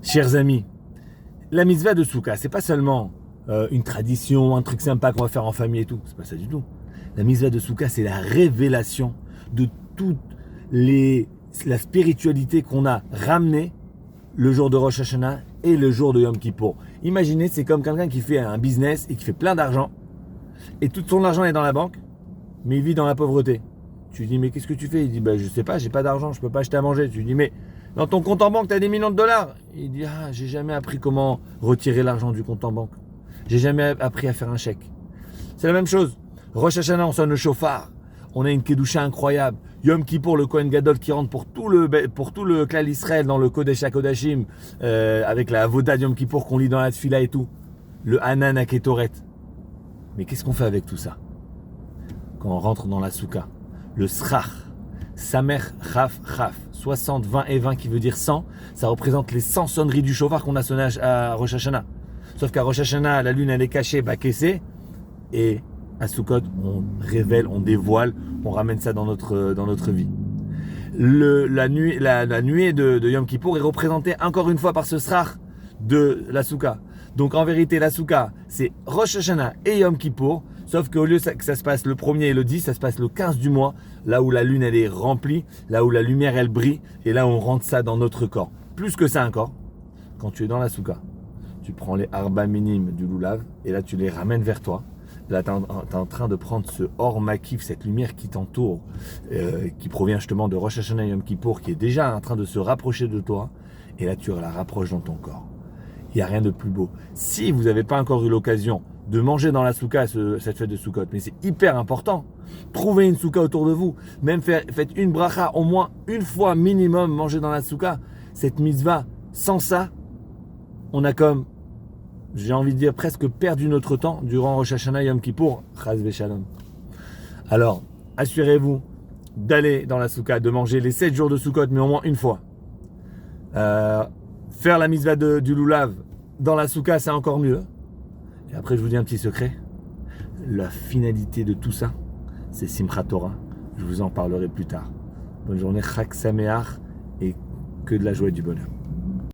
Chers amis, la mitzvah de Souka, c'est pas seulement une tradition, un truc sympa qu'on va faire en famille et tout. C'est pas ça du tout. La mitzvah de Souka, c'est la révélation de toute la spiritualité qu'on a ramenée le jour de Rosh Hashanah et le jour de Yom Kippour. Imaginez, c'est comme quelqu'un qui fait un business et qui fait plein d'argent et tout son argent est dans la banque, mais il vit dans la pauvreté. Tu lui dis, mais qu'est-ce que tu fais? Il dit, je sais pas, j'ai pas d'argent, je peux pas acheter à manger. Tu lui dis, mais dans ton compte en banque, tu as des millions de dollars. Il dit, j'ai jamais appris comment retirer l'argent du compte en banque. J'ai jamais appris à faire un chèque. C'est la même chose. Rosh Hashanah, on sonne le chauffard. On a une kedusha incroyable. Yom Kippour, le Kohen Gadol qui rentre pour tout le Klal Israël dans le Kodesh HaKodashim, avec la Avoda de Yom Kippour qu'on lit dans la Tfila et tout. Le Hanan HaKetoret. Mais qu'est-ce qu'on fait avec tout ça quand on rentre dans la Souka? Le Srach, Samer Chaf Chaf, 60, 20 et 20 qui veut dire 100, ça représente les 100 sonneries du chauffard qu'on a sonné à Rosh Hashanah. Sauf qu'à Rosh Hashanah, la lune elle est cachée, Bakessé, et à Sukkot, on révèle, on dévoile, on ramène ça dans notre vie. La nuée de Yom Kippour est représentée encore une fois par ce Srach de la Souka. Donc en vérité, la Souka, c'est Rosh Hashanah et Yom Kippour, sauf qu'au lieu que ça se passe le 1er et le 10, ça se passe le 15 du mois, là où la lune elle est remplie, là où la lumière elle brille, et là on rentre ça dans notre corps. Plus que ça encore, quand tu es dans la Souka, tu prends les arba minimes du loulav, et là tu les ramènes vers toi. Là, tu es en train de prendre ce or makif, cette lumière qui t'entoure, qui provient justement de Rosh Hashanah et Yom Kippour, qui est déjà en train de se rapprocher de toi, et là tu la rapproches dans ton corps. Il n'y a rien de plus beau. Si vous n'avez pas encore eu l'occasion de manger dans la souka cette fête de Sukkot, mais c'est hyper important, trouvez une souka autour de vous, même faites une bracha au moins une fois minimum, manger dans la souka, cette mitzvah, sans ça, on a comme, j'ai envie de dire, presque perdu notre temps durant Rosh Hashanah Yom Kippour, Chaz v'Shalom. Alors, assurez-vous d'aller dans la souka, de manger les 7 jours de Sukkot, mais au moins une fois. Faire la mitzvah du loulav dans la souka, c'est encore mieux. Et après, je vous dis un petit secret. La finalité de tout ça, c'est Simchat Torah. Je vous en parlerai plus tard. Bonne journée, Chag Sameach, et que de la joie et du bonheur.